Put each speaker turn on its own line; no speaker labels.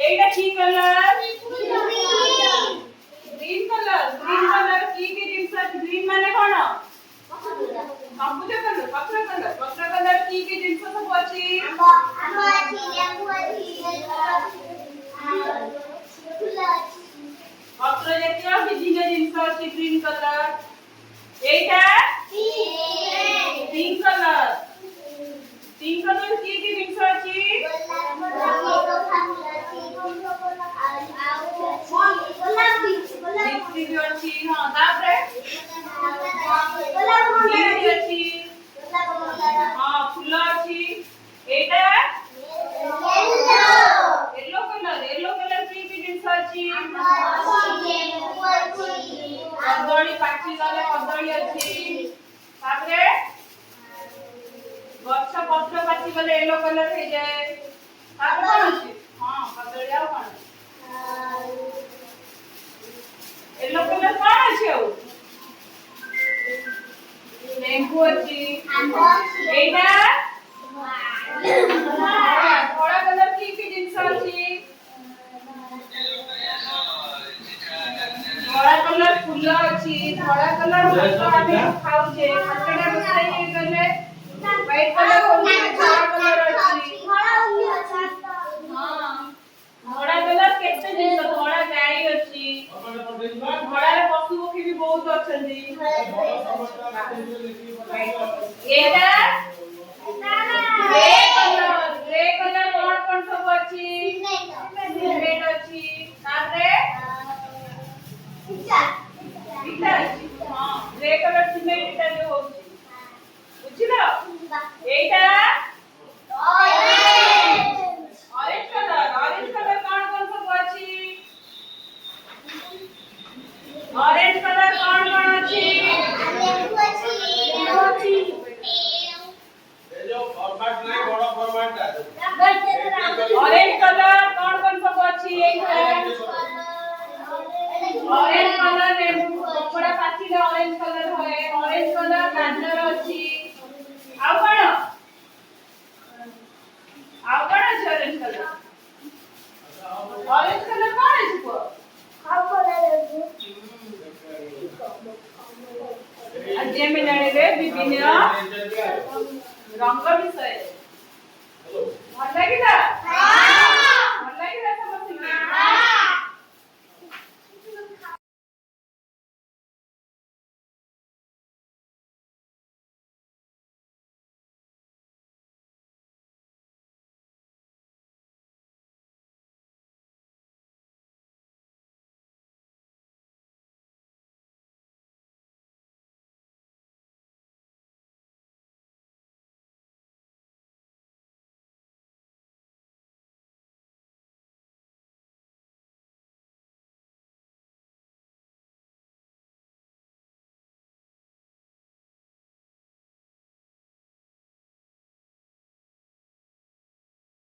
এইটা কি colour? Green colour. Green colour কি কি জিনিস আছে? গ্রিন মানে কোন? ସବୁଜ କଲର, ପତ୍ର କଲର। ପତ୍ର କଲର କି କି ଜିନିଷ ସବୁ ଅଛି?
ଆମ୍ବ ଅଛି, ଲେମ୍ବୁ ଅଛି, ଫୁଲ ଅଛି।
ପତ୍ର ଜାତୀୟ ବିଭିନ୍ନ ଜିନିଷ ଅଛି ଗ୍ରୀନ କଲର। ଏଇଟା ପିଙ୍କ କଲର। ପିଙ୍କ କଲର କି କି ଜିନିଷ ଅଛି? लिपस्टिक ଅଛି। ହଁ ତାପରେ ଲିପି ଅଛି। ହଁ ଫୁଲ ଅଛି। ଏଇଟା येलो कलर। येलो कलर की की जिंस अछि? कदली पाची गले कदली अछि। तापरे गच्छ पत्र पाची गले येलो कलर हे जाए। तापर कोन अछि? हां कदली आ कोन? येलो कलर कोन अछि? ଲେମ୍ବୁ ଅଛି। ଏଇଟା ଧଳା କଲର କି କି ଜିନିଷ ଅଛି? ଧଳା କଲର ଫୁଲ ଅଛି। ଧଳା କଲର ଭାତ ଆମେ ଖାଉଛେ। ଭାତଟା ରୋଷେଇ ହେଇଗଲେ ହ୍ୱାଇଟ କଲର ହଉଛି। ଧଳା କଲର ଅଛି। ହଁ ଧଳା କଲର କେତେ ଜିନିଷ? ଧଳା ଗାଈ ଅଛି। ଧଳାରେ ପଶୁ ପକ୍ଷୀ ବି ବହୁତ ଅଛନ୍ତି। ଏଇଟା ଗ୍ରେ କଲର। ଗ୍ରେ କଲର କଣ କଣ ସବୁ ଅଛି? ସିମେଣ୍ଟ ଅଛି। ତାପରେ ଇଟା ଅଛି। ହଁ ଗ୍ରେ କଲର ସିମେଣ୍ଟ ଇଟା ଯୋଉ ହଉଛି। ବୁଝିଲ? ଏଇଟା ऑरेंज कलर। ऑरेंज कलर कौन कौन सब अछि? ऑरेंज कलर कौन कौन अछि?
ये जो फॉर्मेट नहीं बड़ा फॉर्मेट है।
ऑरेंज कलर कौन कौन सब अछि? एक है ऑरेंज कलर लेबू कपड़ा पाचिले ऑरेंज कलर होए। ऑरेंज कलर गाजर अछि। आउ कोन? आउ कोन अछि ऑरेंज कलर? ऑरेंज कलर कौन अछि को? आज में जानिबे विभिन्न रंग विषय। ଭଲ ଲାଗିଲା?